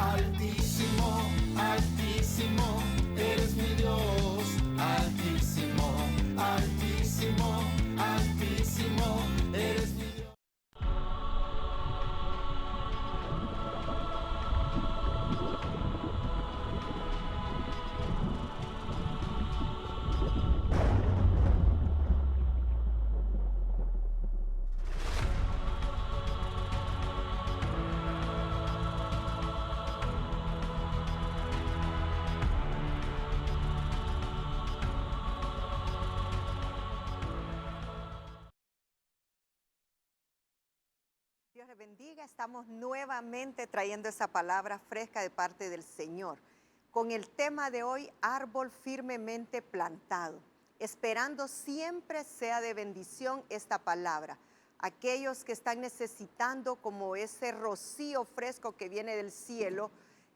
Altísimo, altísimo, eres mi Dios. Altísimo, altísimo, altísimo, eres mi Dios. Dios les bendiga. Estamos nuevamente trayendo esa palabra fresca de parte del Señor. Con el tema de hoy, árbol firmemente plantado. Esperando siempre sea de bendición esta palabra. Aquellos que están necesitando como ese rocío fresco que viene del cielo,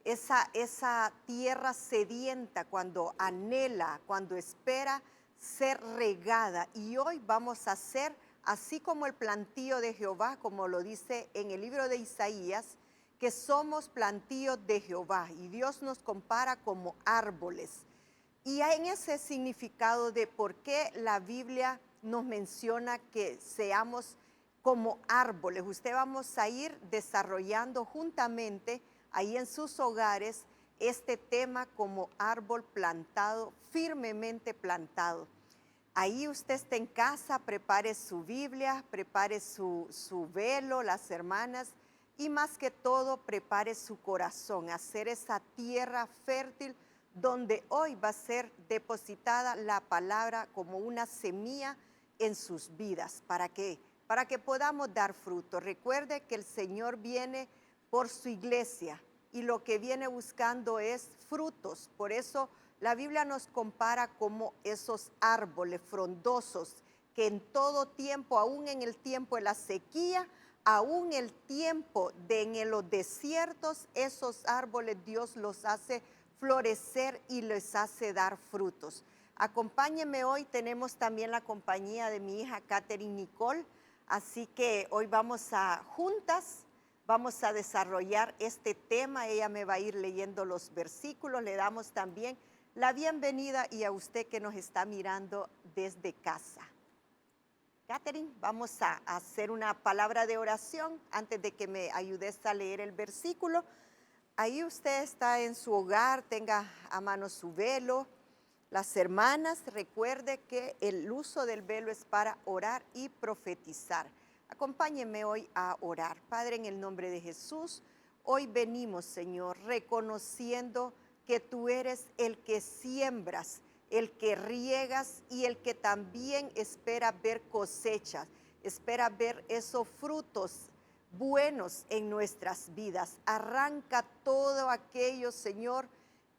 esa tierra sedienta cuando anhela, cuando espera ser regada. Y hoy vamos a hacer así como el plantío de Jehová, como lo dice en el libro de Isaías, que somos plantíos de Jehová y Dios nos compara como árboles. Y en ese significado de por qué la Biblia nos menciona que seamos como árboles, usted vamos a ir desarrollando juntamente ahí en sus hogares este tema como árbol plantado, firmemente plantado. Ahí usted está en casa, prepare su Biblia, prepare su velo, las hermanas, y más que todo prepare su corazón, hacer esa tierra fértil donde hoy va a ser depositada la palabra como una semilla en sus vidas. ¿Para qué? Para que podamos dar fruto. Recuerde que el Señor viene por su iglesia y lo que viene buscando es frutos. Por eso la Biblia nos compara como esos árboles frondosos que en todo tiempo, aún en el tiempo de la sequía, aún el tiempo de en los desiertos, esos árboles Dios los hace florecer y les hace dar frutos. Acompáñenme hoy, tenemos también la compañía de mi hija Catherine Nicole, así que hoy vamos a juntas. Vamos a desarrollar este tema, ella me va a ir leyendo los versículos, le damos también la bienvenida y a usted que nos está mirando desde casa. Catherine, vamos a hacer una palabra de oración antes de que me ayudes a leer el versículo. Ahí usted está en su hogar, tenga a mano su velo. Las hermanas, recuerde que el uso del velo es para orar y profetizar. Acompáñenme hoy a orar. Padre, en el nombre de Jesús, hoy venimos, Señor, reconociendo que tú eres el que siembras, el que riegas y el que también espera ver cosechas, espera ver esos frutos buenos en nuestras vidas. Arranca todo aquello, Señor,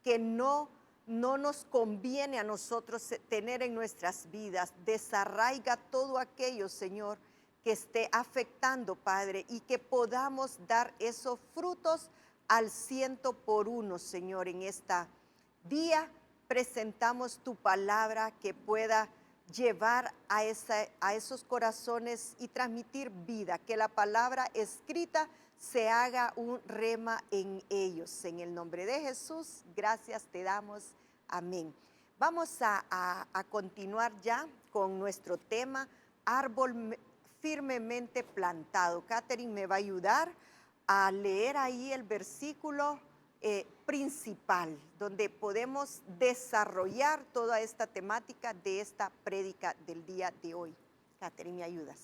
que no nos conviene a nosotros tener en nuestras vidas. Desarraiga todo aquello, Señor, que esté afectando, Padre, y que podamos dar esos frutos al 100 por 1, Señor. En esta día presentamos tu palabra que pueda llevar a esos corazones y transmitir vida, que la palabra escrita se haga un rema en ellos. En el nombre de Jesús, gracias te damos. Amén. Vamos a continuar ya con nuestro tema, árbol firmemente plantado. Catherine me va a ayudar a leer ahí el versículo principal, donde podemos desarrollar toda esta temática de esta prédica del día de hoy. Catherine, ¿me ayudas?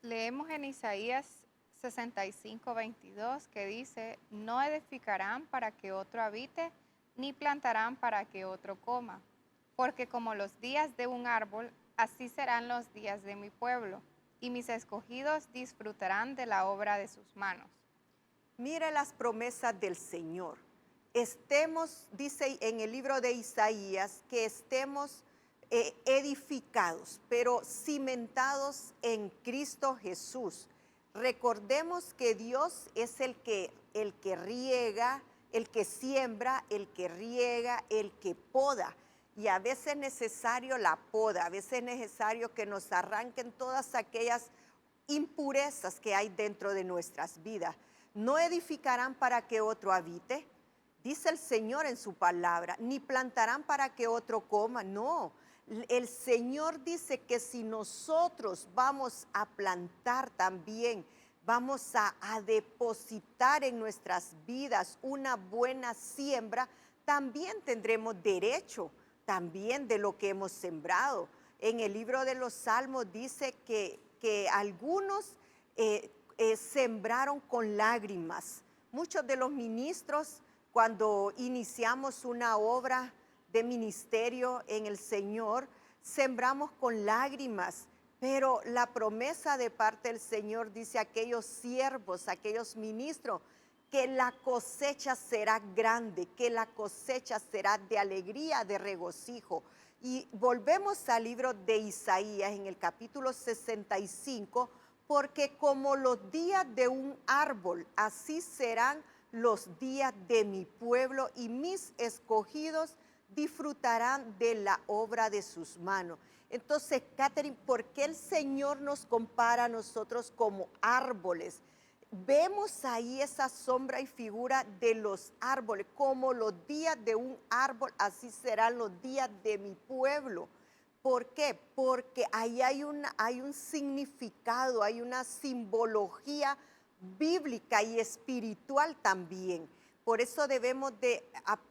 Leemos en Isaías 65:22 que dice: no edificarán para que otro habite, ni plantarán para que otro coma, porque como los días de un árbol, así serán los días de mi pueblo, y mis escogidos disfrutarán de la obra de sus manos. Mire las promesas del Señor. Estemos, dice en el libro de Isaías, que estemos edificados, pero cimentados en Cristo Jesús. Recordemos que Dios es el que riega, el que siembra, el que riega, el que poda. Y a veces es necesario la poda, a veces es necesario que nos arranquen todas aquellas impurezas que hay dentro de nuestras vidas. no edificarán para que otro habite. Dice el Señor en su palabra, ni plantarán para que otro coma. No, el Señor dice que si nosotros vamos a plantar también, vamos a depositar en nuestras vidas una buena siembra, también tendremos derecho también de lo que hemos sembrado. En el libro de los Salmos dice que algunos sembraron con lágrimas. Muchos de los ministros, cuando iniciamos una obra de ministerio en el Señor, sembramos con lágrimas, pero la promesa de parte del Señor dice a aquellos siervos, a aquellos ministros, que la cosecha será grande, que la cosecha será de alegría, de regocijo. Y volvemos al libro de Isaías en el capítulo 65, porque como los días de un árbol, así serán los días de mi pueblo, y mis escogidos disfrutarán de la obra de sus manos. Entonces, Catherine, ¿por qué el Señor nos compara a nosotros como árboles? Vemos ahí esa sombra y figura de los árboles, como los días de un árbol, así serán los días de mi pueblo. ¿Por qué? Porque ahí hay un significado, hay una simbología bíblica y espiritual también. Por eso debemos de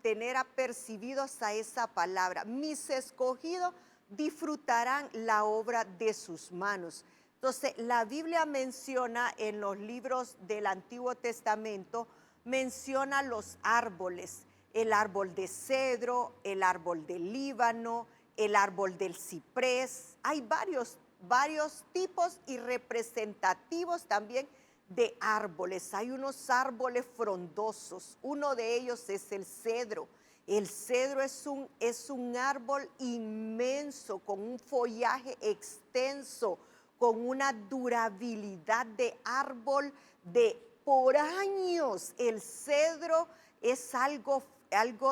tener apercibidos a esa palabra. Mis escogidos disfrutarán la obra de sus manos. Entonces, la Biblia menciona en los libros del Antiguo Testamento, menciona los árboles, el árbol de cedro, el árbol del Líbano, el árbol del ciprés. Hay varios tipos y representativos también de árboles. Hay unos árboles frondosos, uno de ellos es el cedro. El cedro es un árbol inmenso, con un follaje extenso, con una durabilidad de árbol de por años. El cedro es algo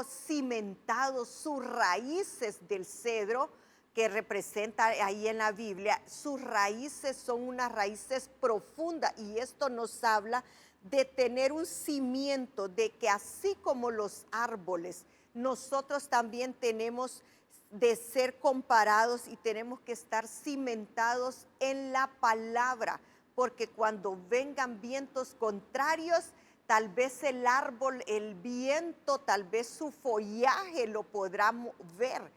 cimentado, sus raíces del cedro, que representa ahí en la Biblia, sus raíces son unas raíces profundas, y esto nos habla de tener un cimiento, de que así como los árboles, nosotros también tenemos de ser comparados y tenemos que estar cimentados en la palabra, porque cuando vengan vientos contrarios, tal vez el árbol, el viento, tal vez su follaje lo podrá ver,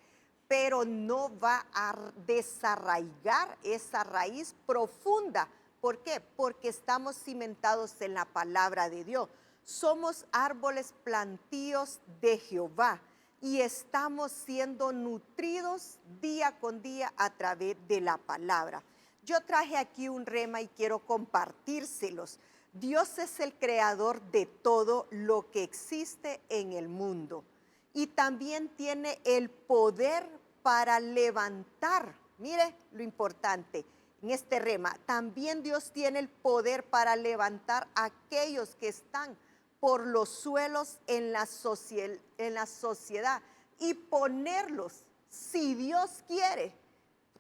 pero no va a desarraigar esa raíz profunda. ¿Por qué? Porque estamos cimentados en la palabra de Dios. Somos árboles plantíos de Jehová y estamos siendo nutridos día con día a través de la palabra. Yo traje aquí un rema y quiero compartírselos. Dios es el creador de todo lo que existe en el mundo y también tiene el poder para levantar. Mire lo importante en este rema. También Dios tiene el poder para levantar a aquellos que están por los suelos en la sociedad y ponerlos, si Dios quiere.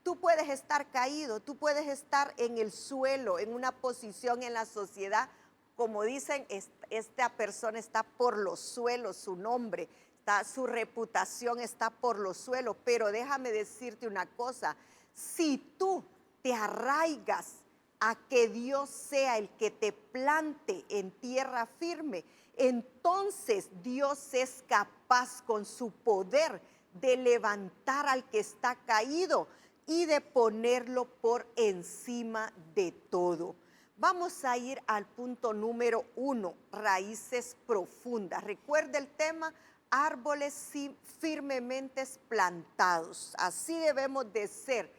Tú puedes estar caído, tú puedes estar en el suelo, en una posición en la sociedad, como dicen, esta persona está por los suelos, su nombre, su reputación está por los suelos. Pero déjame decirte una cosa, si tú te arraigas a que Dios sea el que te plante en tierra firme, entonces Dios es capaz con su poder de levantar al que está caído y de ponerlo por encima de todo. Vamos a ir al punto número 1, raíces profundas. Recuerda el tema, árboles firmemente plantados. Así debemos de ser,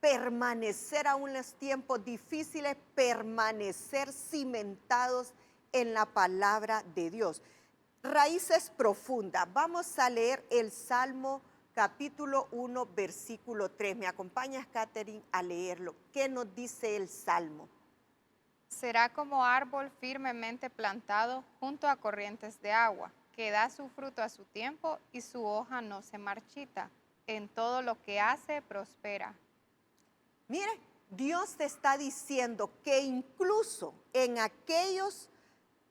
permanecer aún en los tiempos difíciles, permanecer cimentados en la palabra de Dios. Raíces profundas. Vamos a leer el Salmo capítulo 1, versículo 3. ¿Me acompañas, Catherine, a leerlo? ¿Qué nos dice el Salmo? Será como árbol firmemente plantado junto a corrientes de agua, que da su fruto a su tiempo y su hoja no se marchita. En todo lo que hace, prospera. Mire, Dios te está diciendo que incluso en aquellos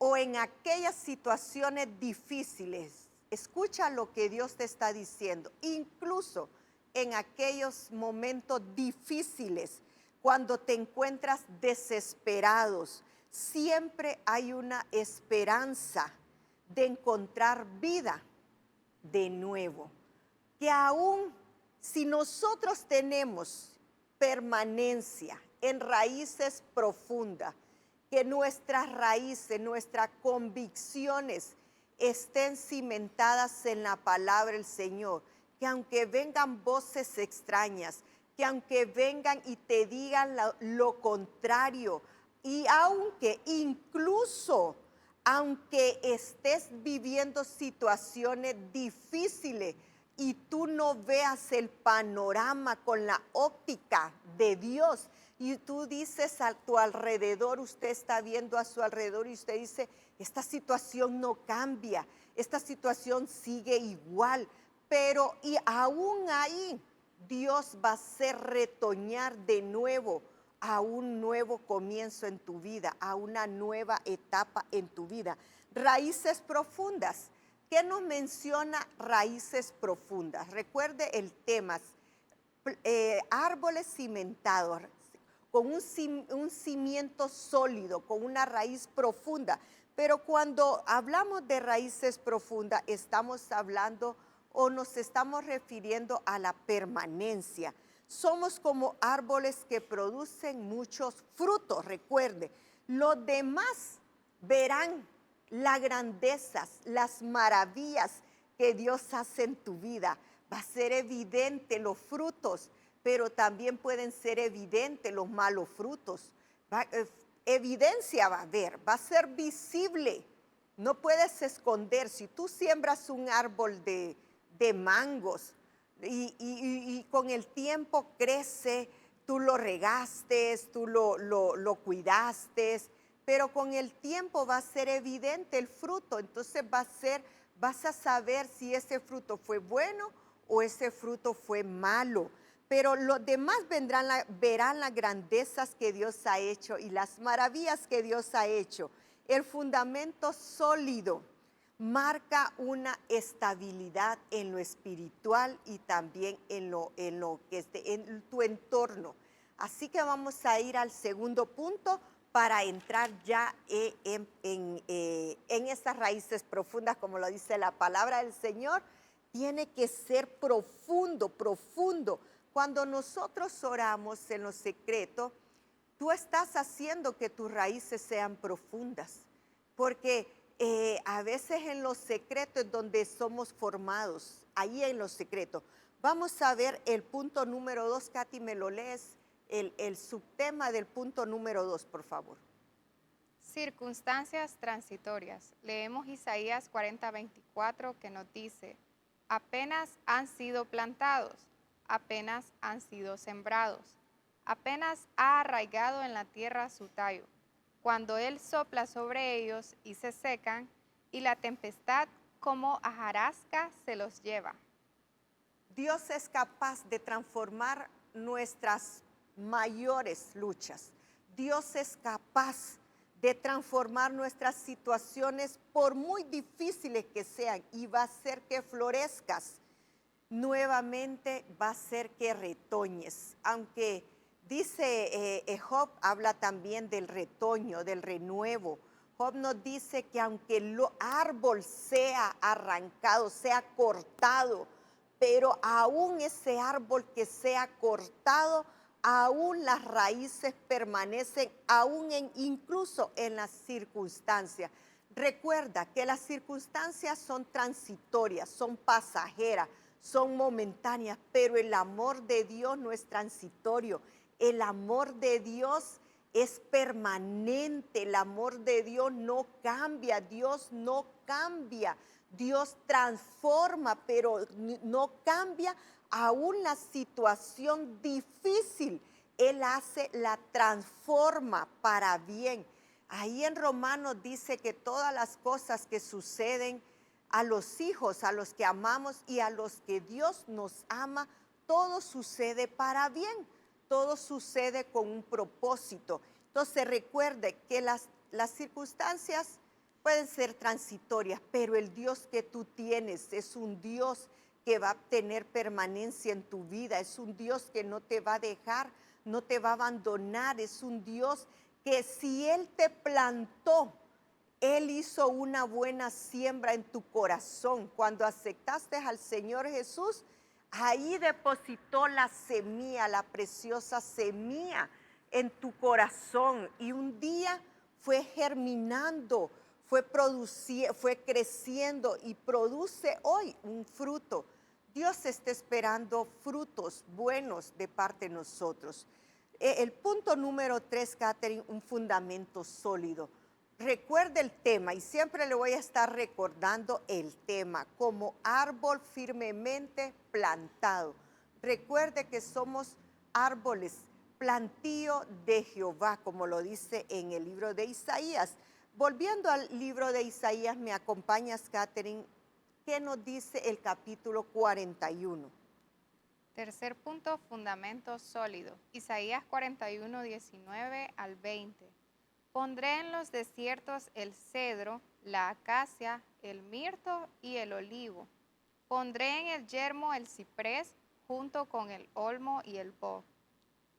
o en aquellas situaciones difíciles, escucha lo que Dios te está diciendo, incluso en aquellos momentos difíciles, cuando te encuentras desesperados, siempre hay una esperanza de encontrar vida de nuevo. Que aún si nosotros tenemos permanencia en raíces profundas, que nuestras raíces, nuestras convicciones estén cimentadas en la palabra del Señor, que aunque vengan voces extrañas, que aunque vengan y te digan lo contrario, y aunque incluso, aunque estés viviendo situaciones difíciles y tú no veas el panorama con la óptica de Dios, y tú dices a tu alrededor, usted está viendo a su alrededor y usted dice, esta situación no cambia, esta situación sigue igual, pero y aún ahí Dios va a hacer retoñar de nuevo a un nuevo comienzo en tu vida, a una nueva etapa en tu vida. Raíces profundas. ¿Qué nos menciona raíces profundas? Recuerde el tema, árboles cimentados, con un cimiento sólido, con una raíz profunda. Pero cuando hablamos de raíces profundas, estamos hablando o nos estamos refiriendo a la permanencia. Somos como árboles que producen muchos frutos, recuerde. Los demás verán las grandezas, las maravillas que Dios hace en tu vida. Va a ser evidente los frutos, pero también pueden ser evidentes los malos frutos. Evidencia va a haber, va a ser visible. No puedes esconder. Si tú siembras un árbol de mangos y con el tiempo crece, tú lo regaste, tú lo cuidaste, pero con el tiempo va a ser evidente el fruto. Entonces vas a saber si ese fruto fue bueno o ese fruto fue malo. Pero los demás verán las grandezas que Dios ha hecho y las maravillas que Dios ha hecho. El fundamento sólido marca una estabilidad en lo espiritual y también en lo que esté en tu entorno. Así que vamos a ir al segundo punto para entrar ya en esas raíces profundas, como lo dice la palabra del Señor. Tiene que ser profundo, profundo. Cuando nosotros oramos en lo secreto, tú estás haciendo que tus raíces sean profundas, porque a veces en lo secreto es donde somos formados, ahí en lo secreto. Vamos a ver el punto número 2, Katy, me lo lees, el subtema del punto número 2, por favor. Circunstancias transitorias. Leemos Isaías 40:24 que nos dice, apenas han sido plantados, apenas han sido sembrados, apenas ha arraigado en la tierra su tallo, cuando él sopla sobre ellos y se secan, y la tempestad como hojarasca se los lleva. Dios es capaz de transformar nuestras mayores luchas. Dios es capaz de transformar nuestras situaciones por muy difíciles que sean y va a hacer que florezcas. Nuevamente va a hacer que retoñes, aunque dice Job, habla también del retoño, del renuevo. Job nos dice que aunque el árbol sea arrancado, sea cortado, pero aún ese árbol que sea cortado, aún las raíces permanecen, incluso en las circunstancias. Recuerda que las circunstancias son transitorias, son pasajeras, son momentáneas, pero el amor de Dios no es transitorio. El amor de Dios es permanente, el amor de Dios no cambia, Dios no cambia. Dios transforma, pero no cambia aún la situación difícil. Él la transforma para bien. Ahí en Romanos dice que todas las cosas que suceden a los hijos, a los que amamos y a los que Dios nos ama, todo sucede para bien, todo sucede con un propósito. Entonces recuerde que las circunstancias pueden ser transitorias, pero el Dios que tú tienes es un Dios que va a tener permanencia en tu vida, es un Dios que no te va a dejar, no te va a abandonar, es un Dios que si Él te plantó, Él hizo una buena siembra en tu corazón. Cuando aceptaste al Señor Jesús, ahí depositó la semilla, la preciosa semilla en tu corazón. Y un día fue germinando, fue creciendo y produce hoy un fruto. Dios está esperando frutos buenos de parte de nosotros. El punto número 3, Catherine, un fundamento sólido. Recuerde el tema y siempre le voy a estar recordando el tema como árbol firmemente plantado. Recuerde que somos árboles, plantío de Jehová, como lo dice en el libro de Isaías. Volviendo al libro de Isaías, me acompañas, Catherine, ¿qué nos dice el capítulo 41? Tercer punto, fundamento sólido. Isaías 41, 19 al 20. Pondré en los desiertos el cedro, la acacia, el mirto y el olivo. Pondré en el yermo el ciprés junto con el olmo y el boj,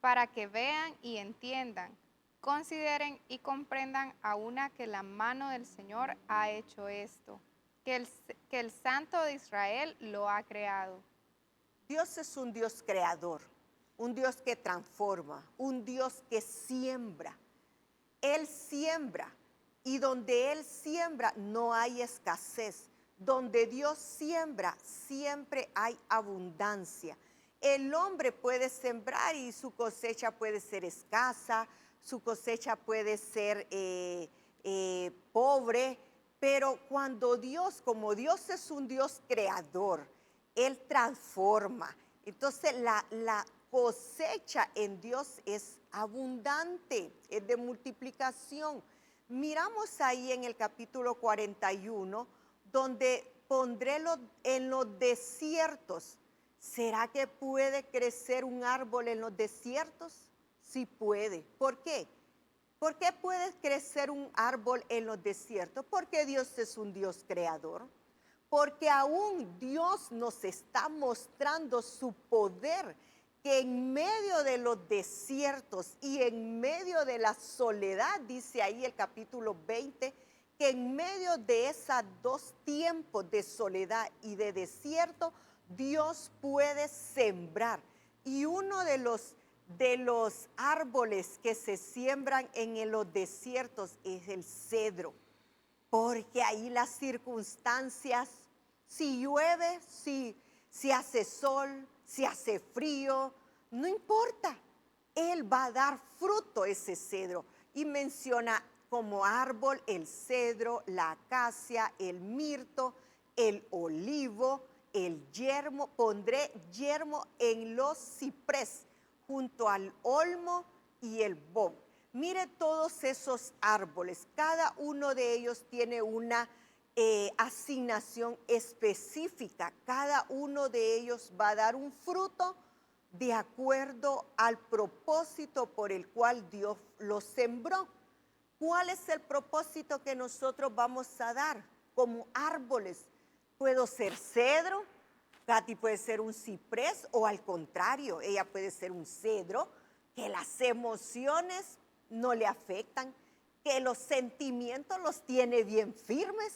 para que vean y entiendan, consideren y comprendan a una que la mano del Señor ha hecho esto, que el Santo de Israel lo ha creado. Dios es un Dios creador, un Dios que transforma, un Dios que siembra. Él siembra y donde Él siembra no hay escasez. Donde Dios siembra siempre hay abundancia. El hombre puede sembrar y su cosecha puede ser escasa, su cosecha puede ser pobre, pero cuando Dios, como Dios es un Dios creador, Él transforma. Entonces la cosecha en Dios es abundante, es de multiplicación. Miramos ahí en el capítulo 41, donde pondré en los desiertos. ¿Será que puede crecer un árbol en los desiertos? Sí puede. ¿Por qué? ¿Por qué puede crecer un árbol en los desiertos? Porque Dios es un Dios creador. Porque aún Dios nos está mostrando su poder, que en medio de los desiertos y en medio de la soledad, dice ahí el capítulo 20, que en medio de esos dos tiempos de soledad y de desierto, Dios puede sembrar. Y uno de los árboles que se siembran en los desiertos es el cedro, porque ahí las circunstancias, si llueve, si hace sol, si hace frío, no importa, Él va a dar fruto ese cedro. Y menciona como árbol el cedro, la acacia, el mirto, el olivo, el yermo. Pondré yermo en los ciprés, junto al olmo y el boj. Mire todos esos árboles, cada uno de ellos tiene una asignación específica. Cada uno de ellos va a dar un fruto de acuerdo al propósito por el cual Dios los sembró. ¿Cuál es el propósito que nosotros vamos a dar como árboles? Puedo ser cedro, Katy puede ser un ciprés, o al contrario, ella puede ser un cedro, que las emociones no le afectan, que los sentimientos los tiene bien firmes,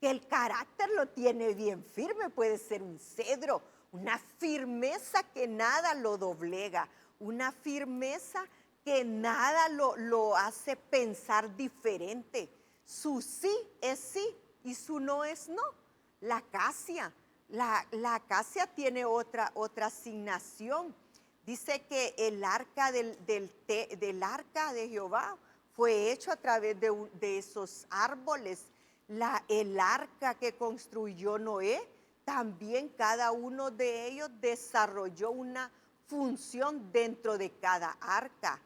que el carácter lo tiene bien firme. Puede ser un cedro, una firmeza que nada lo doblega, una firmeza que nada lo hace pensar diferente. Su sí es sí y su no es no. La acacia tiene otra asignación. Dice que el arca del arca de Jehová fue hecho a través de esos árboles. El arca que construyó Noé, también cada uno de ellos desarrolló una función dentro de cada arca.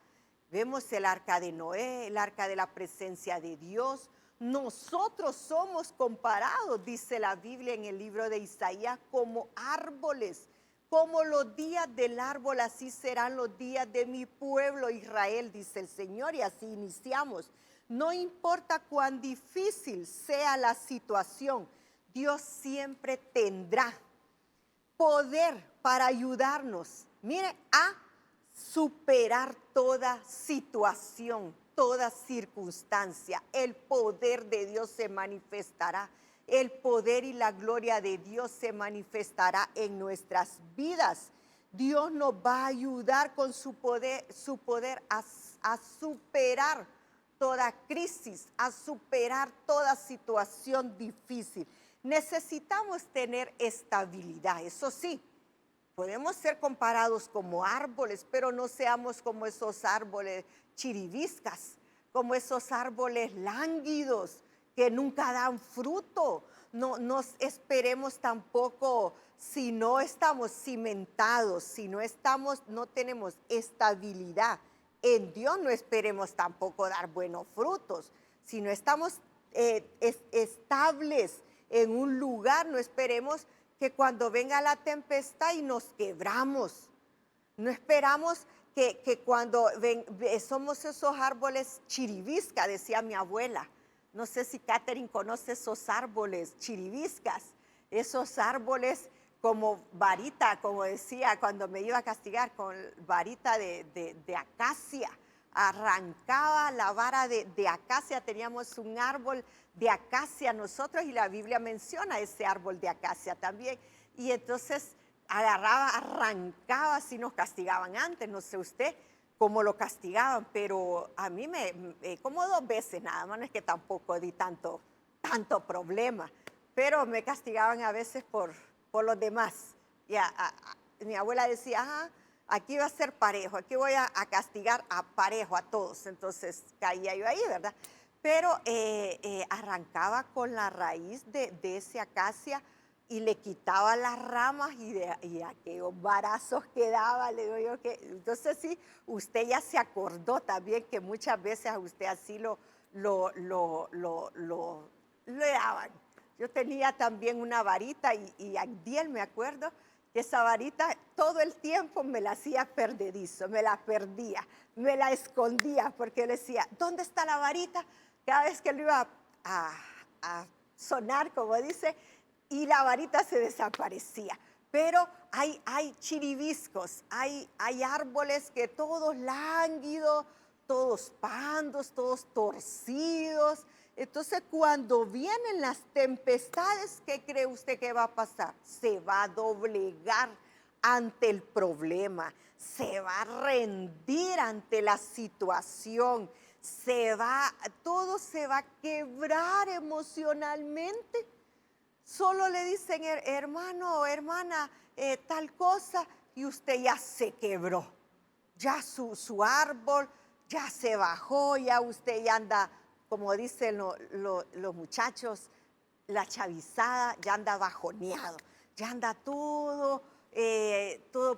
Vemos el arca de Noé, el arca de la presencia de Dios. Nosotros somos comparados, dice la Biblia en el libro de Isaías, como árboles. Como los días del árbol, así serán los días de mi pueblo Israel, dice el Señor. Y así iniciamos. No importa cuán difícil sea la situación, Dios siempre tendrá poder para ayudarnos, mire, a superar toda situación, toda circunstancia. El poder de Dios se manifestará. El poder y la gloria de Dios se manifestará en nuestras vidas. Dios nos va a ayudar con su poder a superar toda crisis, a superar toda situación difícil. Necesitamos tener estabilidad, eso sí. Podemos ser comparados como árboles, pero no seamos como esos árboles chiribiscas, como esos árboles lánguidos que nunca dan fruto. No nos esperemos tampoco si no estamos cimentados, si no tenemos estabilidad en Dios, no esperemos tampoco dar buenos frutos. Si no estamos estables en un lugar, no esperemos que cuando venga la tempestad y nos quebramos. No esperamos que cuando somos esos árboles chiribisca, decía mi abuela. No sé si Catherine conoce esos árboles chiribiscas, esos árboles como varita, como decía cuando me iba a castigar, con varita de acacia. Arrancaba la vara de acacia, teníamos un árbol de acacia nosotros y la Biblia menciona ese árbol de acacia también. Y entonces agarraba, arrancaba, si nos castigaban antes, no sé usted cómo lo castigaban, pero a mí como 2 veces nada más, no es que tampoco di tanto problema, pero me castigaban a veces por los demás. Y mi abuela decía, ajá, aquí va a ser parejo, aquí voy a castigar a parejo a todos. Entonces caía yo ahí, ¿verdad? Pero arrancaba con la raíz de ese acacia y le quitaba las ramas y aquellos varazos que daba, le digo yo que. Entonces sí, usted ya se acordó también que muchas veces a usted así le daban. Yo tenía también una varita y Agdiel, me acuerdo, que esa varita todo el tiempo me la hacía perdedizo, me la perdía, me la escondía porque le decía, ¿dónde está la varita? Cada vez que lo iba a sonar, como dice, y la varita se desaparecía. Pero hay chiribiscos, hay árboles que todos lánguidos, todos pandos, todos torcidos. Entonces, cuando vienen las tempestades, ¿qué cree usted que va a pasar? Se va a doblegar ante el problema, se va a rendir ante la situación, todo se va a quebrar emocionalmente. Solo le dicen, hermano o hermana, tal cosa, y usted ya se quebró. Ya su árbol ya se bajó, ya usted ya anda, como dicen los muchachos, la chavizada, ya anda bajoneado, ya anda todo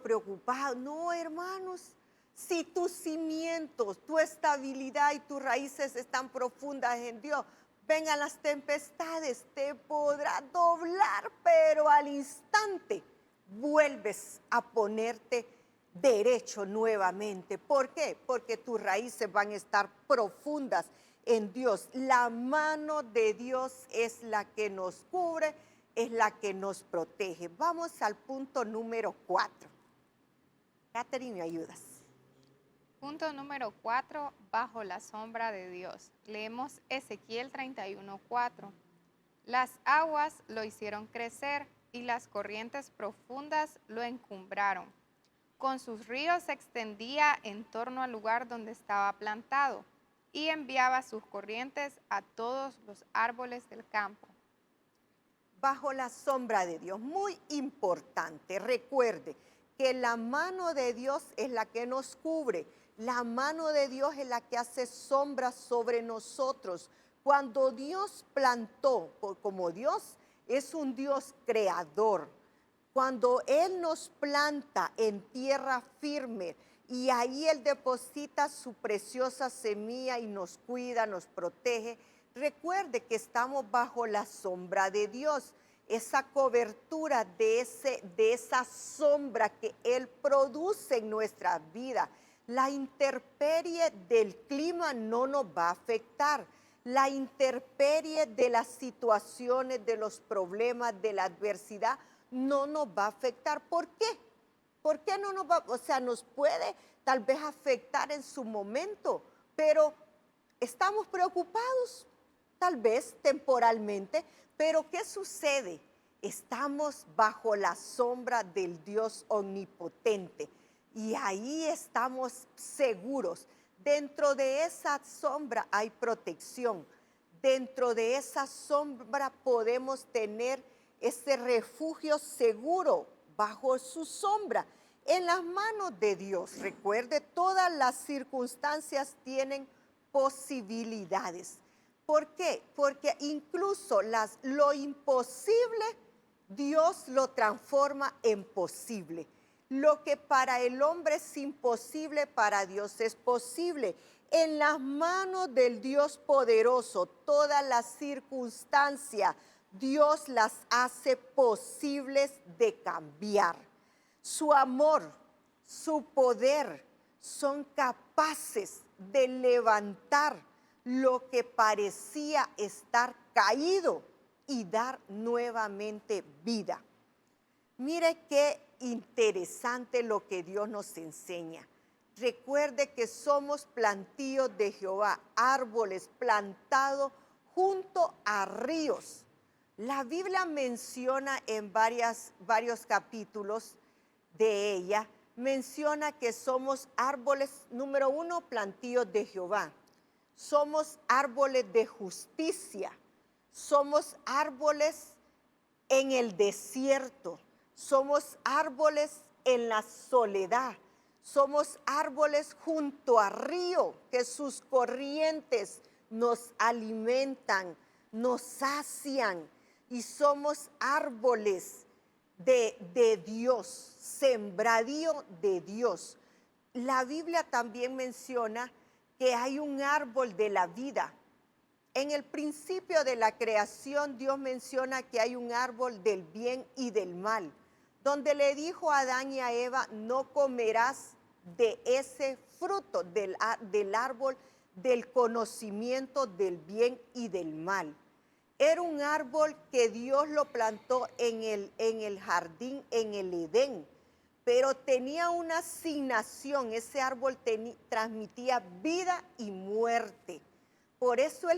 preocupado. No, hermanos, si tus cimientos, tu estabilidad y tus raíces están profundas en Dios, vengan las tempestades, te podrá doblar, pero al instante vuelves a ponerte derecho nuevamente. ¿Por qué? Porque tus raíces van a estar profundas en Dios. La mano de Dios es la que nos cubre, es la que nos protege. Vamos al punto número 4. Catherine, ¿me ayudas? Punto número 4, bajo la sombra de Dios. Leemos Ezequiel 31:4. Las aguas lo hicieron crecer y las corrientes profundas lo encumbraron. Con sus ríos se extendía en torno al lugar donde estaba plantado y enviaba sus corrientes a todos los árboles del campo. Bajo la sombra de Dios, muy importante, recuerde que la mano de Dios es la que nos cubre, la mano de Dios es la que hace sombra sobre nosotros. Cuando Dios plantó, como Dios es un Dios creador, cuando Él nos planta en tierra firme y ahí Él deposita su preciosa semilla y nos cuida, nos protege, recuerde que estamos bajo la sombra de Dios, esa cobertura de esa sombra que Él produce en nuestra vida. La intemperie del clima no nos va a afectar. La intemperie de las situaciones, de los problemas, de la adversidad, no nos va a afectar. ¿Por qué? ¿Por qué no nos va? O sea, nos puede tal vez afectar en su momento, pero estamos preocupados, tal vez temporalmente, pero ¿qué sucede? Estamos bajo la sombra del Dios omnipotente y ahí estamos seguros. Dentro de esa sombra hay protección. Dentro de esa sombra podemos tener ese refugio seguro bajo su sombra, en las manos de Dios. Recuerde, todas las circunstancias tienen posibilidades. ¿Por qué? Porque incluso lo imposible, Dios lo transforma en posible. Lo que para el hombre es imposible, para Dios es posible. En las manos del Dios poderoso, todas las circunstancias, Dios las hace posibles de cambiar. Su amor, su poder son capaces de levantar lo que parecía estar caído y dar nuevamente vida. Mire qué interesante lo que Dios nos enseña. Recuerde que somos plantíos de Jehová, árboles plantados junto a ríos. La Biblia menciona en varios capítulos de ella, menciona que somos árboles, número 1, plantíos de Jehová. Somos árboles de justicia. Somos árboles en el desierto. Somos árboles en la soledad. Somos árboles junto a río, que sus corrientes nos alimentan, nos sacian. Y somos árboles de Dios, sembradío de Dios. La Biblia también menciona que hay un árbol de la vida. En el principio de la creación, Dios menciona que hay un árbol del bien y del mal, donde le dijo a Adán y a Eva: no comerás de ese fruto del árbol del conocimiento del bien y del mal. Era un árbol que Dios lo plantó en el jardín, en el Edén, pero tenía una asignación. Ese árbol transmitía vida y muerte. Por eso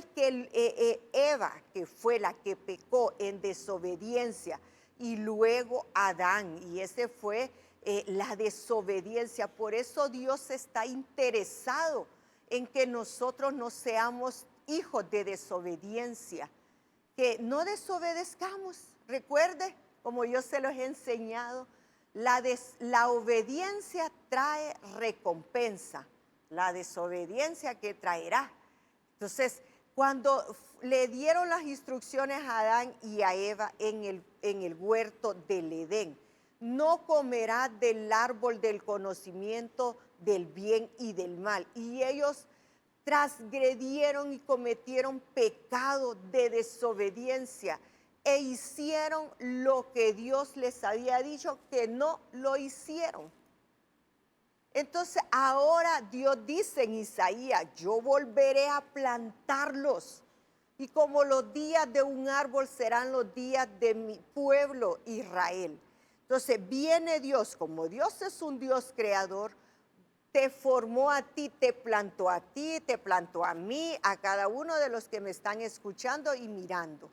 Eva, que fue la que pecó en desobediencia, y luego Adán, y ese fue la desobediencia. Por eso Dios está interesado en que nosotros no seamos hijos de desobediencia, que no desobedezcamos. Recuerde, como yo se los he enseñado, la obediencia trae recompensa, la desobediencia que traerá. Entonces, cuando le dieron las instrucciones a Adán y a Eva en el huerto del Edén: no comerás del árbol del conocimiento del bien y del mal. Y ellos transgredieron y cometieron pecado de desobediencia e hicieron lo que Dios les había dicho que no lo hicieron. Entonces ahora Dios dice en Isaías: yo volveré a plantarlos, y como los días de un árbol serán los días de mi pueblo Israel. Entonces viene Dios, como Dios es un Dios creador, te formó a ti, te plantó a mí, a cada uno de los que me están escuchando y mirando.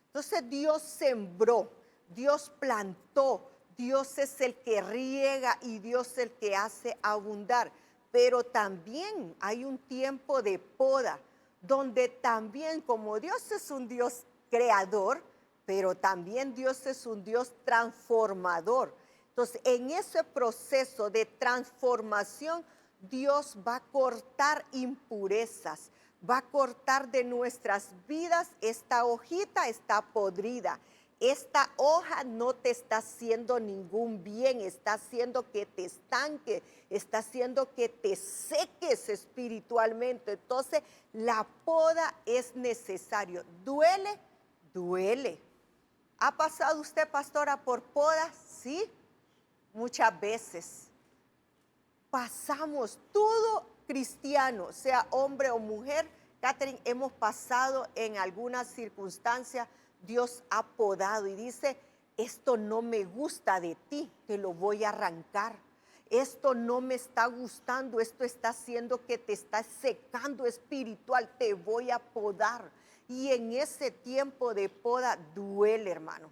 Entonces Dios sembró, Dios plantó, Dios es el que riega y Dios es el que hace abundar. Pero también hay un tiempo de poda, donde también, como Dios es un Dios creador, pero también Dios es un Dios transformador. Entonces, en ese proceso de transformación, Dios va a cortar impurezas, va a cortar de nuestras vidas. Esta hojita está podrida, esta hoja no te está haciendo ningún bien, está haciendo que te estanque, está haciendo que te seques espiritualmente. Entonces, la poda es necesario. ¿Duele? Duele. ¿Ha pasado usted, pastora, por podas? Sí, muchas veces. pasamos, todo cristiano, sea hombre o mujer, Catherine, hemos pasado en alguna circunstancia, Dios ha podado y dice, esto no me gusta de ti, te lo voy a arrancar. Esto no me está gustando, esto está haciendo que te está secando espiritual, te voy a podar. Y en ese tiempo de poda duele, hermano,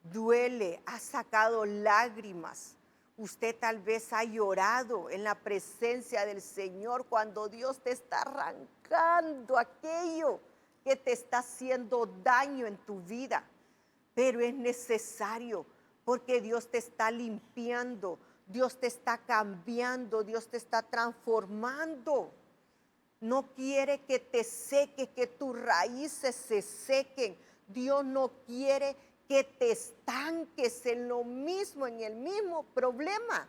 duele, ha sacado lágrimas. Usted tal vez ha llorado en la presencia del Señor cuando Dios te está arrancando aquello que te está haciendo daño en tu vida. Pero es necesario porque Dios te está limpiando, Dios te está cambiando, Dios te está transformando. No quiere que te seques, que tus raíces se sequen. Dios no quiere que te estanques en lo mismo, en el mismo problema.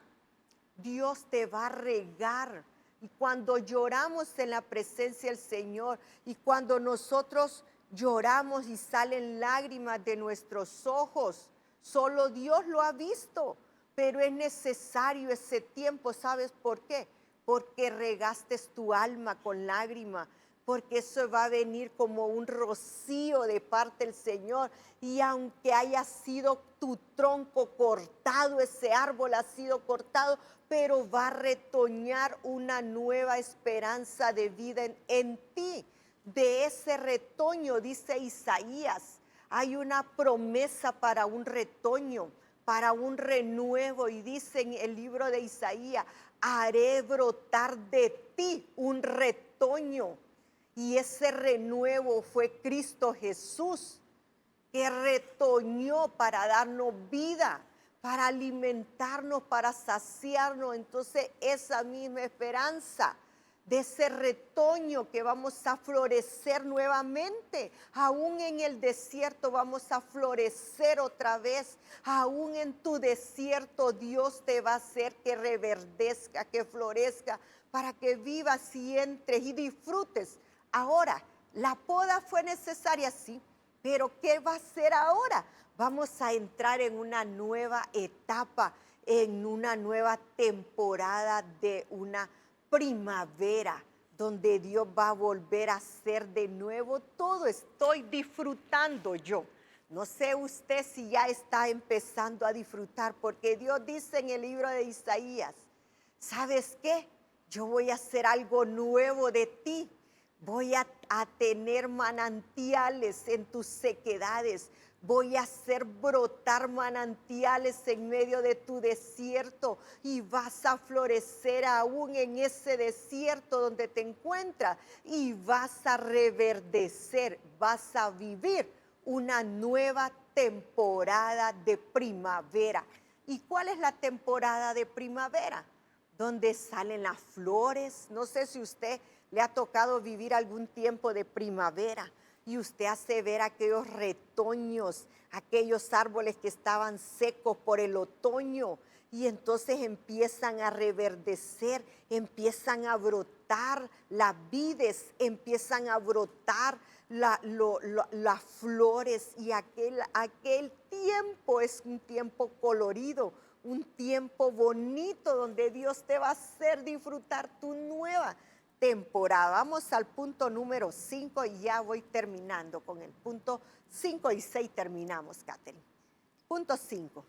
Dios te va a regar. Y cuando lloramos en la presencia del Señor y cuando nosotros lloramos y salen lágrimas de nuestros ojos, solo Dios lo ha visto. Pero es necesario ese tiempo, ¿sabes por qué? Porque regaste tu alma con lágrima, porque eso va a venir como un rocío de parte del Señor. Y aunque haya sido tu tronco cortado, ese árbol ha sido cortado, pero va a retoñar una nueva esperanza de vida en ti. De ese retoño, dice Isaías, hay una promesa para un retoño, para un renuevo. Y dice en el libro de Isaías, haré brotar de ti un retoño. Y ese renuevo fue Cristo Jesús, que retoñó para darnos vida, para alimentarnos, para saciarnos. Entonces esa misma esperanza de ese retoño que vamos a florecer nuevamente, aún en el desierto vamos a florecer otra vez, aún en tu desierto Dios te va a hacer que reverdezca, que florezca, para que vivas y entres y disfrutes. Ahora, la poda fue necesaria, sí, pero ¿qué va a ser ahora? Vamos a entrar en una nueva etapa, en una nueva temporada de una primavera, donde Dios va a volver a hacer de nuevo todo. Estoy disfrutando yo. No sé usted si ya está empezando a disfrutar, porque Dios dice en el libro de Isaías, ¿sabes qué? Yo voy a hacer algo nuevo de ti. Voy a tener manantiales en tus sequedades. Voy a hacer brotar manantiales en medio de tu desierto y vas a florecer aún en ese desierto donde te encuentras y vas a reverdecer, vas a vivir una nueva temporada de primavera. ¿Y cuál es la temporada de primavera? Donde salen las flores. No sé si usted le ha tocado vivir algún tiempo de primavera y usted hace ver aquellos retoños, aquellos árboles que estaban secos por el otoño y entonces empiezan a reverdecer, empiezan a brotar las vides, empiezan a brotar las flores y aquel tiempo es un tiempo colorido, un tiempo bonito donde Dios te va a hacer disfrutar tu nueva temporada. Vamos al punto número 5 y ya voy terminando con el punto 5 y 6 terminamos, Catherine. Punto 5.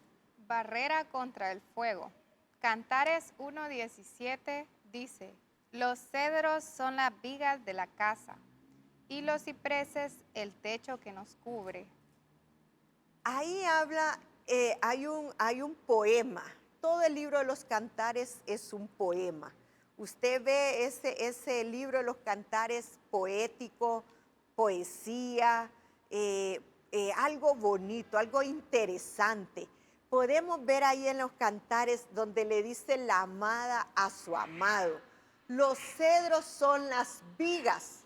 Barrera contra el fuego. Cantares 1:17 dice, los cedros son las vigas de la casa y los cipreses el techo que nos cubre. Ahí habla, hay un poema. Todo el libro de los Cantares es un poema. Usted ve ese libro de los Cantares poético, poesía, algo bonito, algo interesante. Podemos ver ahí en los Cantares donde le dice la amada a su amado. Los cedros son las vigas,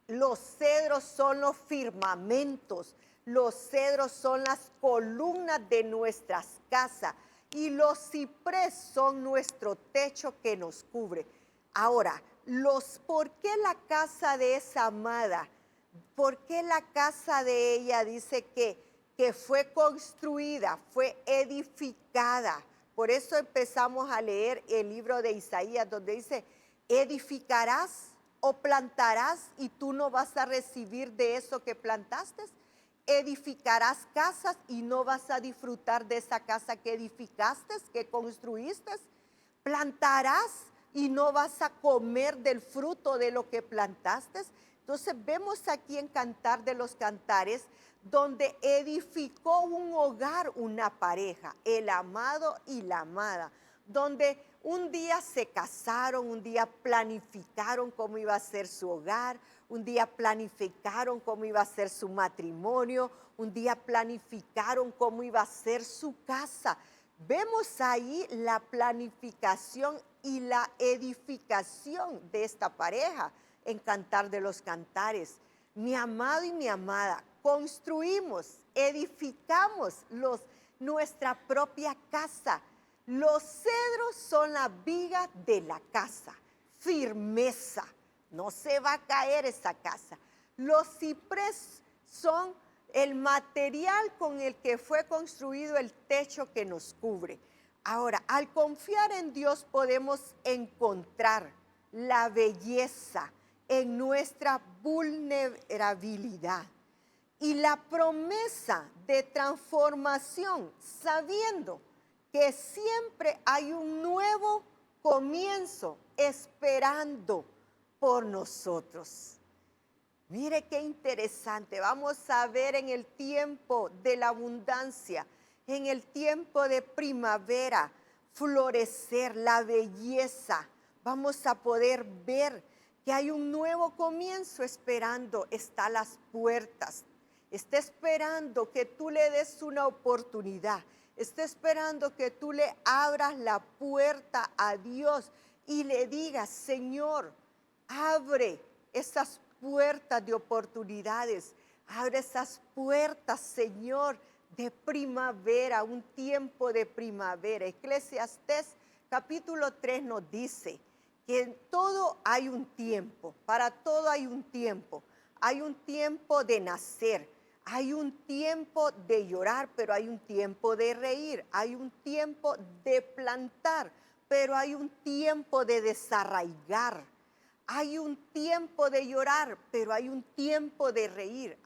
los cedros son los firmamentos, los cedros son las columnas de nuestras casas. Y los ciprés son nuestro techo que nos cubre. Ahora, ¿por qué la casa de esa amada? ¿Por qué la casa de ella dice que fue construida, fue edificada Por eso empezamos a leer el libro de Isaías, donde dice, edificarás o plantarás y tú no vas a recibir de eso que plantaste. Edificarás casas y no vas a disfrutar de esa casa que edificaste, que construiste. Plantarás y no vas a comer del fruto de lo que plantaste. Entonces vemos aquí en Cantar de los Cantares, donde edificó un hogar una pareja, el amado y la amada, donde un día se casaron, un día planificaron cómo iba a ser su hogar, un día planificaron cómo iba a ser su matrimonio, un día planificaron cómo iba a ser su casa. Vemos ahí la planificación y la edificación de esta pareja en Cantar de los Cantares. Mi amado y mi amada, construimos, edificamos nuestra propia casa. Los cedros son la viga de la casa, firmeza, no se va a caer esa casa. Los ciprés son el material con el que fue construido el techo que nos cubre. Ahora, al confiar en Dios podemos encontrar la belleza en nuestra vulnerabilidad y la promesa de transformación, sabiendo que siempre hay un nuevo comienzo esperando por nosotros. Mire qué interesante, vamos a ver en el tiempo de la abundancia, en el tiempo de primavera, florecer la belleza. Vamos a poder ver que hay un nuevo comienzo esperando, está a las puertas. Está esperando que tú le des una oportunidad. Está esperando que tú le abras la puerta a Dios y le digas, Señor, abre esas puertas de oportunidades. Abre esas puertas, Señor, de primavera, un tiempo de primavera. Eclesiastés capítulo 3 nos dice que en todo hay un tiempo, para todo hay un tiempo. Hay un tiempo de nacer, hay un tiempo de llorar, pero hay un tiempo de reír. Hay un tiempo de plantar, pero hay un tiempo de desarraigar. Hay un tiempo de llorar, pero hay un tiempo de reír.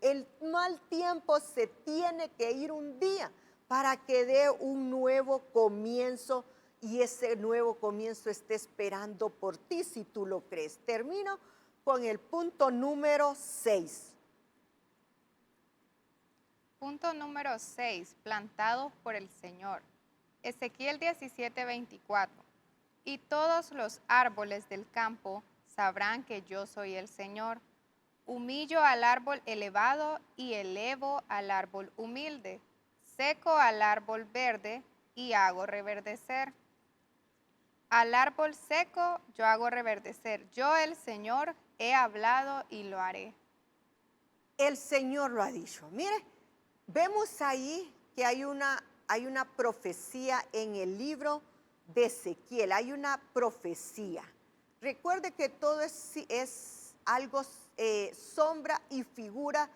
El mal tiempo se tiene que ir un día para que dé un nuevo comienzo y ese nuevo comienzo esté esperando por ti si tú lo crees. Termino con el punto número 6. Punto número 6. Plantados por el Señor. Ezequiel 17:24. Y todos los árboles del campo sabrán que yo soy el Señor. Humillo al árbol elevado y elevo al árbol humilde. Seco al árbol verde y hago reverdecer. Al árbol seco yo hago reverdecer. Yo, el Señor, he hablado y lo haré. El Señor lo ha dicho. Mire, vemos ahí que hay una profecía en el libro de Ezequiel. Hay una profecía. Recuerde que todo es algo sombra y figura.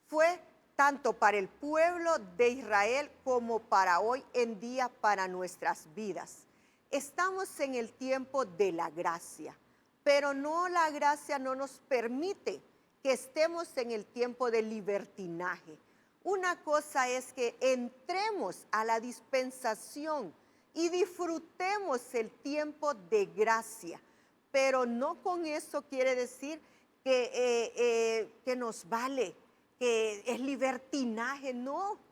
Fue tanto para el pueblo de Israel como para hoy en día para nuestras vidas. Estamos en el tiempo de la gracia, pero no, la gracia no nos permite que estemos en el tiempo del libertinaje. Una cosa es que entremos a la dispensación y disfrutemos el tiempo de gracia, pero no con eso quiere decir que nos vale, que es libertinaje, no.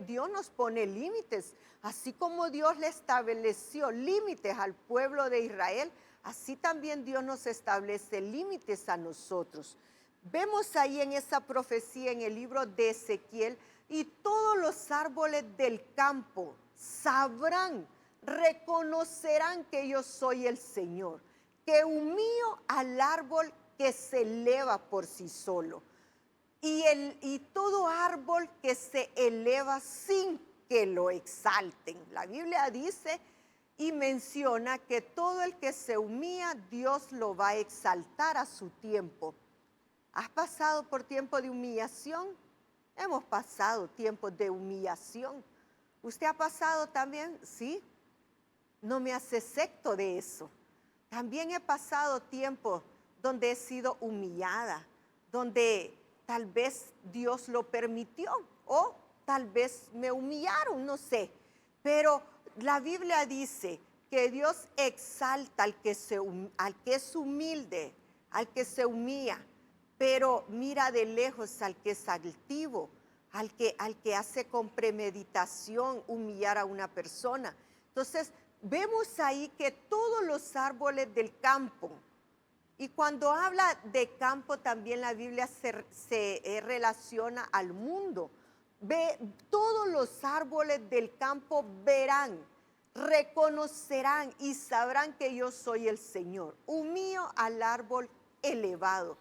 Dios nos pone límites, así como Dios le estableció límites al pueblo de Israel, así también Dios nos establece límites a nosotros. Vemos ahí en esa profecía en el libro de Ezequiel, y todos los árboles del campo sabrán, reconocerán que yo soy el Señor, que humillo al árbol que se eleva por sí solo. Y todo árbol que se eleva sin que lo exalten. La Biblia dice y menciona que todo el que se humilla, Dios lo va a exaltar a su tiempo. ¿Has pasado por tiempo de humillación? Hemos pasado tiempos de humillación. ¿Usted ha pasado también? Sí, no me hace secto de eso. También he pasado tiempo donde he sido humillada, donde tal vez Dios lo permitió o tal vez me humillaron, no sé. Pero la Biblia dice que Dios exalta al que es humilde, al que se humilla, pero mira de lejos al que es altivo, al que hace con premeditación humillar a una persona. Entonces, vemos ahí que todos los árboles del campo, y cuando habla de campo también la Biblia se relaciona al mundo. Ve, todos los árboles del campo verán, reconocerán y sabrán que yo soy el Señor. Humillo al árbol elevado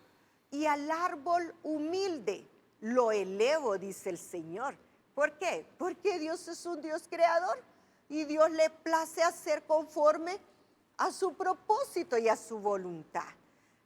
y al árbol humilde lo elevo, dice el Señor. ¿Por qué? Porque Dios es un Dios creador y Dios le place hacer conforme a su propósito y a su voluntad.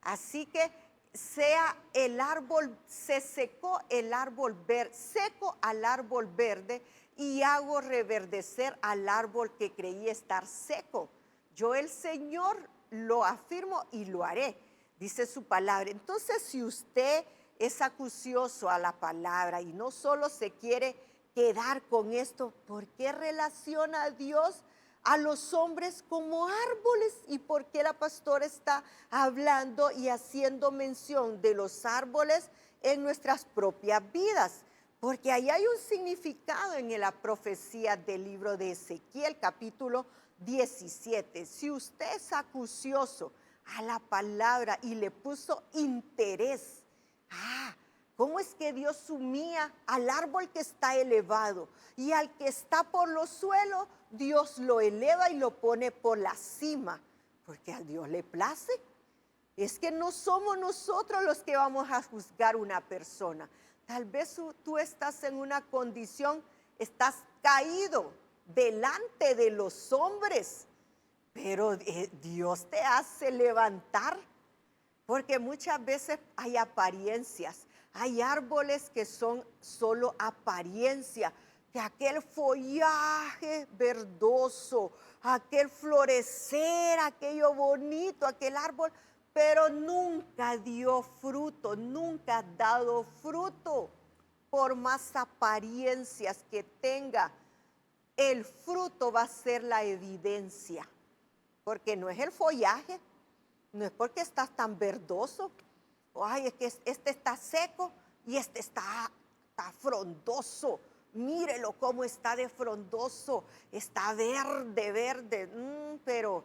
Así que sea el árbol, se secó el árbol verde, seco al árbol verde y hago reverdecer al árbol que creí estar seco. Yo el Señor lo afirmo y lo haré, dice su palabra. Entonces, si usted es acucioso a la palabra y no solo se quiere quedar con esto, ¿por qué relaciona a Dios a los hombres como árboles? ¿Y por qué la pastora está hablando y haciendo mención de los árboles en nuestras propias vidas? Porque ahí hay un significado en la profecía del libro de Ezequiel, capítulo 17. Si usted es acucioso a la palabra y le puso interés, ¿cómo es que Dios humilla al árbol que está elevado? Y al que está por los suelos, Dios lo eleva y lo pone por la cima, porque a Dios le place. Es que no somos nosotros los que vamos a juzgar una persona. Tal vez tú estás en una condición, estás caído delante de los hombres, pero Dios te hace levantar, porque muchas veces hay apariencias. Hay árboles que son solo apariencia, que aquel follaje verdoso, aquel florecer, aquello bonito, aquel árbol, pero nunca dio fruto, nunca ha dado fruto. Por más apariencias que tenga, el fruto va a ser la evidencia, porque no es el follaje, no es porque estás tan verdoso. Ay, es que este está seco y este está frondoso. Mírelo cómo está de frondoso, está verde, pero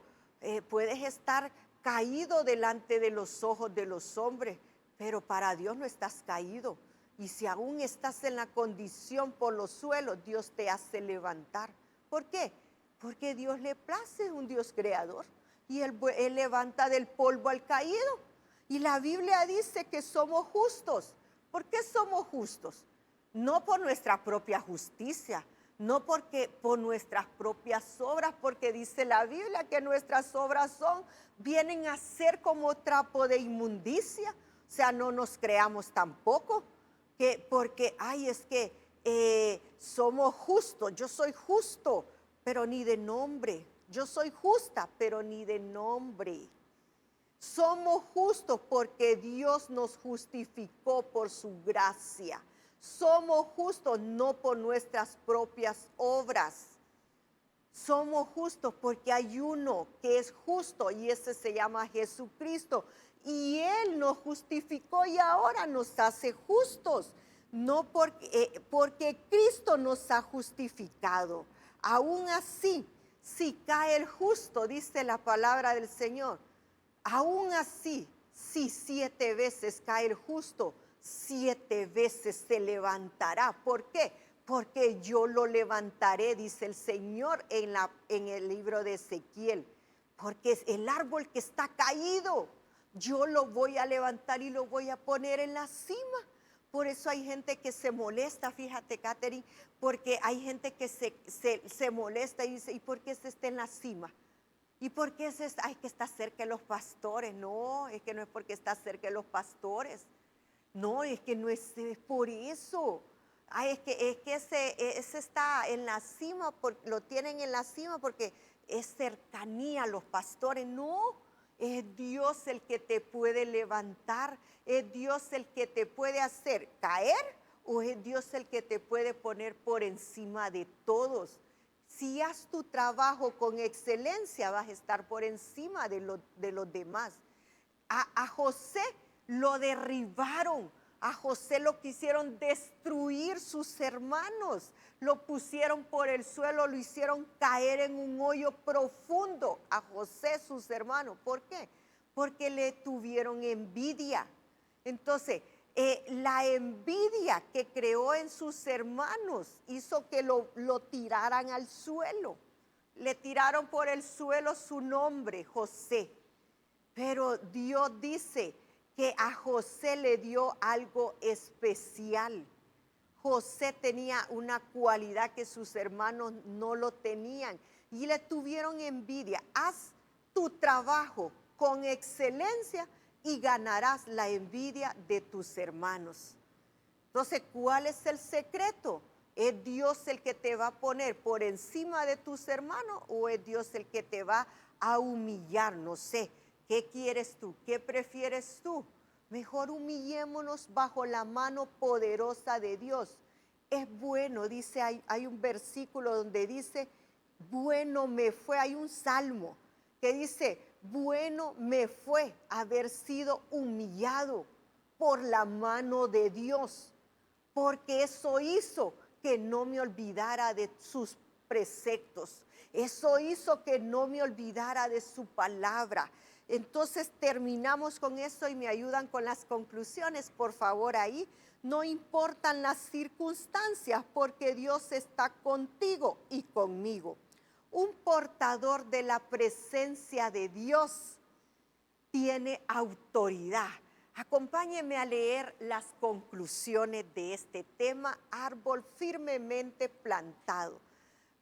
puedes estar caído delante de los ojos de los hombres, pero para Dios no estás caído. Y si aún estás en la condición por los suelos, Dios te hace levantar. ¿Por qué? Porque Dios le place, es un Dios creador, y él levanta del polvo al caído. Y la Biblia dice que somos justos. ¿Por qué somos justos? No por nuestra propia justicia, no porque por nuestras propias obras, porque dice la Biblia que nuestras obras vienen a ser como trapo de inmundicia. O sea, no nos creamos tampoco porque es que somos justos. Yo soy justo, pero ni de nombre. Yo soy justa, pero ni de nombre. Somos justos porque Dios nos justificó por su gracia. Somos justos no por nuestras propias obras. Somos justos porque hay uno que es justo y ese se llama Jesucristo. Y Él nos justificó y ahora nos hace justos. No porque Cristo nos ha justificado. Aún así, si cae el justo, dice la palabra del Señor, aún así, si 7 veces cae el justo, 7 veces se levantará. ¿Por qué? Porque yo lo levantaré, dice el Señor en el libro de Ezequiel. Porque es el árbol que está caído, yo lo voy a levantar y lo voy a poner en la cima. Por eso hay gente que se molesta, fíjate, Catherine, porque hay gente que se molesta y dice, ¿y por qué ese está en la cima? ¿Y por qué es que está cerca de los pastores? No, es que no es porque está cerca de los pastores. No, es que no es por eso. Ay, es que ese está en la cima, lo tienen en la cima porque es cercanía a los pastores. No, es Dios el que te puede levantar, es Dios el que te puede hacer caer o es Dios el que te puede poner por encima de todos. Si haces tu trabajo con excelencia, vas a estar por encima de los demás. A José lo derribaron, a José lo quisieron destruir sus hermanos, lo pusieron por el suelo, lo hicieron caer en un hoyo profundo a José, sus hermanos. ¿Por qué? Porque le tuvieron envidia. Entonces, la envidia que creó en sus hermanos hizo que lo tiraran al suelo. Le tiraron por el suelo su nombre, José. Pero Dios dice que a José le dio algo especial. José tenía una cualidad que sus hermanos no lo tenían y le tuvieron envidia. Haz tu trabajo con excelencia y ganarás la envidia de tus hermanos. Entonces, ¿cuál es el secreto? ¿Es Dios el que te va a poner por encima de tus hermanos o es Dios el que te va a humillar? No sé. ¿Qué quieres tú? ¿Qué prefieres tú? Mejor humillémonos bajo la mano poderosa de Dios. Es bueno, dice, hay un versículo donde dice, bueno me fue, hay un salmo que dice, bueno me fue haber sido humillado por la mano de Dios, porque eso hizo que no me olvidara de sus preceptos. Eso hizo que no me olvidara de su palabra. Entonces terminamos con eso y me ayudan con las conclusiones, por favor, ahí. No importan las circunstancias porque Dios está contigo y conmigo. Un portador de la presencia de Dios tiene autoridad. Acompáñenme a leer las conclusiones de este tema, árbol firmemente plantado.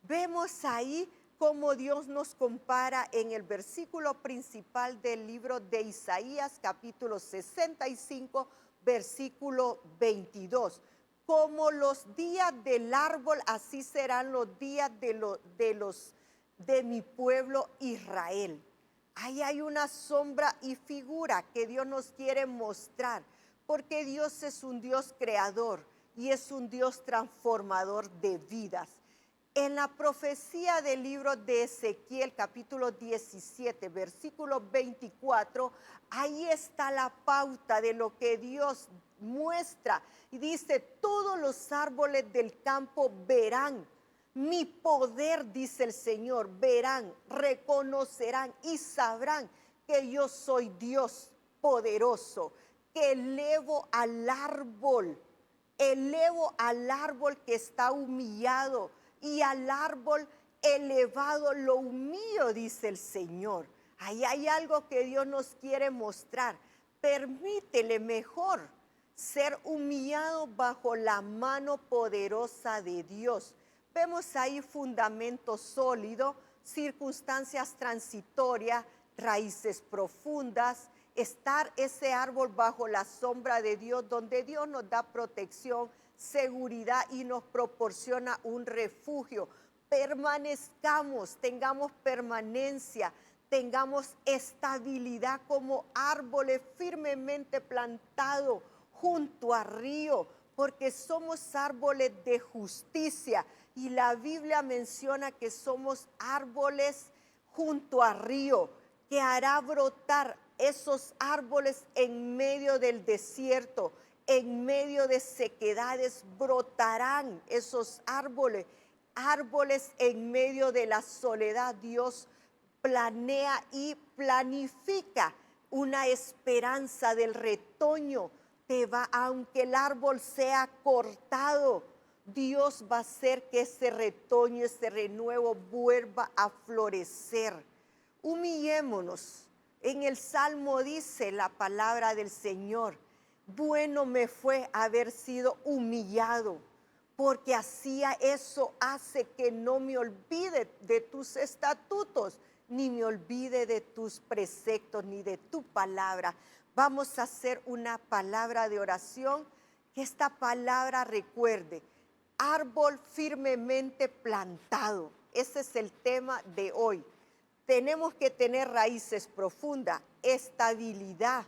Vemos ahí cómo Dios nos compara en el versículo principal del libro de Isaías, capítulo 65, versículo 22. Como los días del árbol, así serán los días de mi pueblo Israel. Ahí hay una sombra y figura que Dios nos quiere mostrar, porque Dios es un Dios creador y es un Dios transformador de vidas. En la profecía del libro de Ezequiel, capítulo 17, versículo 24, ahí está la pauta de lo que Dios muestra. Y dice, todos los árboles del campo verán mi poder, dice el Señor, verán, reconocerán y sabrán que yo soy Dios poderoso, que elevo al árbol que está humillado y al árbol elevado lo humillo, dice el Señor. Ahí hay algo que Dios nos quiere mostrar. Permítele mejor ser humillado bajo la mano poderosa de Dios. Vemos ahí fundamento sólido, circunstancias transitorias, raíces profundas, estar ese árbol bajo la sombra de Dios, donde Dios nos da protección, seguridad y nos proporciona un refugio. Permanezcamos, tengamos permanencia, tengamos estabilidad como árboles firmemente plantados junto a río, porque somos árboles de justicia. Y la Biblia menciona que somos árboles junto a río, que hará brotar esos árboles en medio del desierto, en medio de sequedades, brotarán esos árboles, árboles en medio de la soledad. Dios planea y planifica una esperanza del retoño. Aunque el árbol sea cortado, Dios va a hacer que ese retoño, ese renuevo vuelva a florecer. Humillémonos. En el Salmo dice la palabra del Señor, bueno me fue haber sido humillado, porque hacía eso, hace que no me olvide de tus estatutos, ni me olvide de tus preceptos, ni de tu palabra. Vamos a hacer una palabra de oración, que esta palabra recuerde árbol firmemente plantado. Ese es el tema de hoy. Tenemos que tener raíces profundas, estabilidad,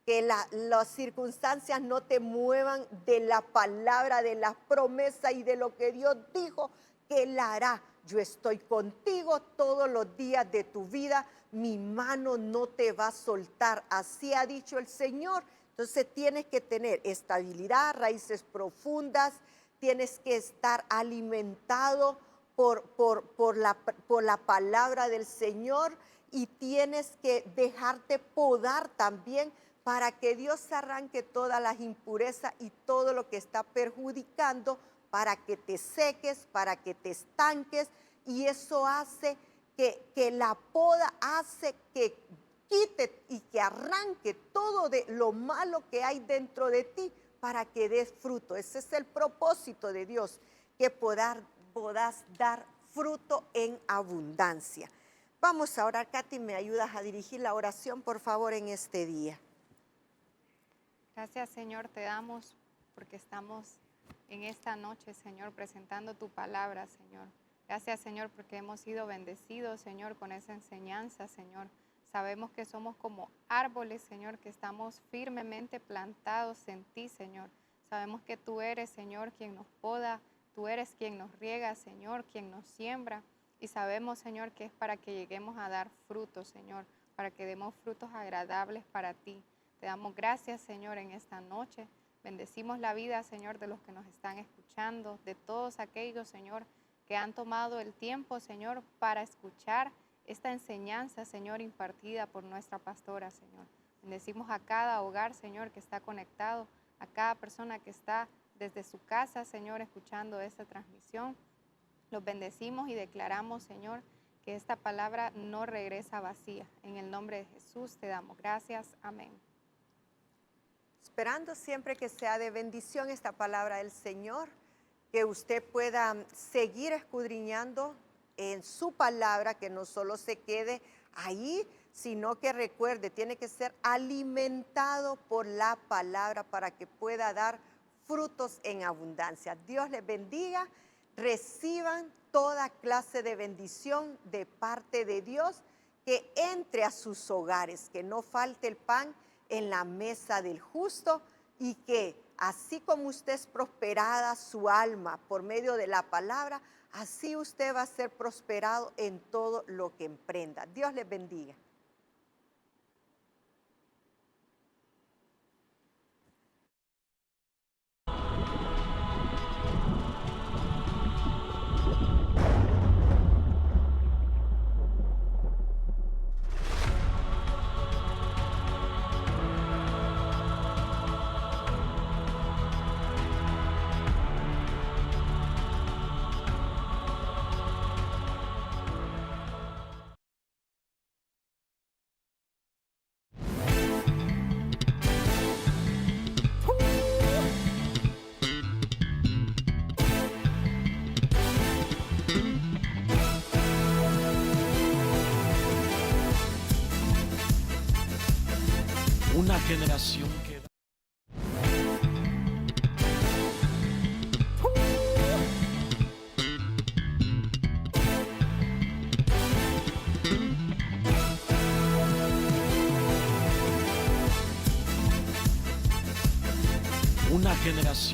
que las circunstancias no te muevan de la palabra, de las promesas y de lo que Dios dijo que Él hará. Yo estoy contigo todos los días de tu vida, mi mano no te va a soltar, así ha dicho el Señor. Entonces tienes que tener estabilidad, raíces profundas, tienes que estar alimentado por la palabra del Señor y tienes que dejarte podar también para que Dios arranque todas las impurezas y todo lo que está perjudicando, para que te seques, para que te estanques, y eso hace que la poda hace que quite y que arranque todo de lo malo que hay dentro de ti para que des fruto. Ese es el propósito de Dios, que puedas dar fruto en abundancia. Vamos a orar. Katy, ¿me ayudas a dirigir la oración, por favor, en este día? Gracias, Señor, te damos porque estamos en esta noche, Señor, presentando tu palabra, Señor. Gracias, Señor, porque hemos sido bendecidos, Señor, con esa enseñanza, Señor. Sabemos que somos como árboles, Señor, que estamos firmemente plantados en ti, Señor. Sabemos que tú eres, Señor, quien nos poda, tú eres quien nos riega, Señor, quien nos siembra. Y sabemos, Señor, que es para que lleguemos a dar frutos, Señor, para que demos frutos agradables para ti. Te damos gracias, Señor, en esta noche. Bendecimos la vida, Señor, de los que nos están escuchando, de todos aquellos, Señor, que han tomado el tiempo, Señor, para escuchar esta enseñanza, Señor, impartida por nuestra pastora, Señor. Bendecimos a cada hogar, Señor, que está conectado, a cada persona que está desde su casa, Señor, escuchando esta transmisión. Los bendecimos y declaramos, Señor, que esta palabra no regresa vacía. En el nombre de Jesús te damos gracias. Amén. Esperando siempre que sea de bendición esta palabra del Señor, que usted pueda seguir escudriñando en su palabra, que no solo se quede ahí, sino que recuerde, tiene que ser alimentado por la palabra para que pueda dar frutos en abundancia. Dios les bendiga, reciban toda clase de bendición de parte de Dios, que entre a sus hogares, que no falte el pan en la mesa del justo, y que así como usted es prosperada su alma por medio de la palabra, así usted va a ser prosperado en todo lo que emprenda. Dios les bendiga. Una generación que una generación